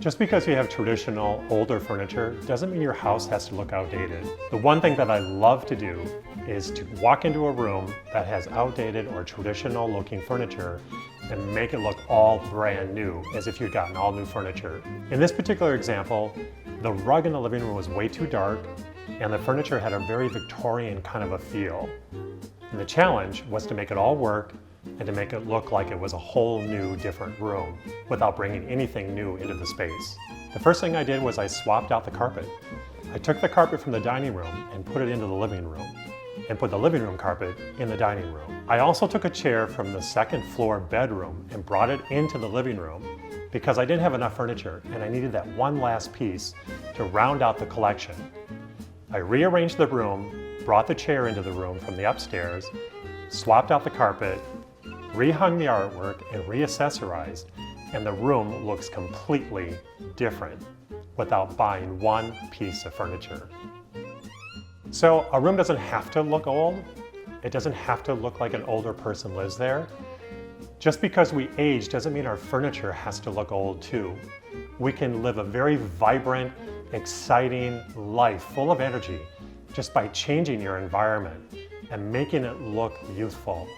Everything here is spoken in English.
Just because you have traditional, older furniture doesn't mean your house has to look outdated. The one thing that I love to do is to walk into a room that has outdated or traditional looking furniture and make it look all brand new, as if you'd gotten all new furniture. In this particular example, the rug in the living room was way too dark and the furniture had a very Victorian kind of a feel. And the challenge was to make it all work and to make it look like it was a whole new, different room without bringing anything new into the space. The first thing I did was I swapped out the carpet. I took the carpet from the dining room and put it into the living room, and put the living room carpet in the dining room. I also took a chair from the second floor bedroom and brought it into the living room because I didn't have enough furniture and I needed that one last piece to round out the collection. I rearranged the room, brought the chair into the room from the upstairs, swapped out the carpet, rehung the artwork and reaccessorized, and the room looks completely different without buying one piece of furniture. So a room doesn't have to look old. It doesn't have to look like an older person lives there. Just because we age doesn't mean our furniture has to look old too. We can live a very vibrant, exciting life full of energy just by changing your environment and making it look youthful.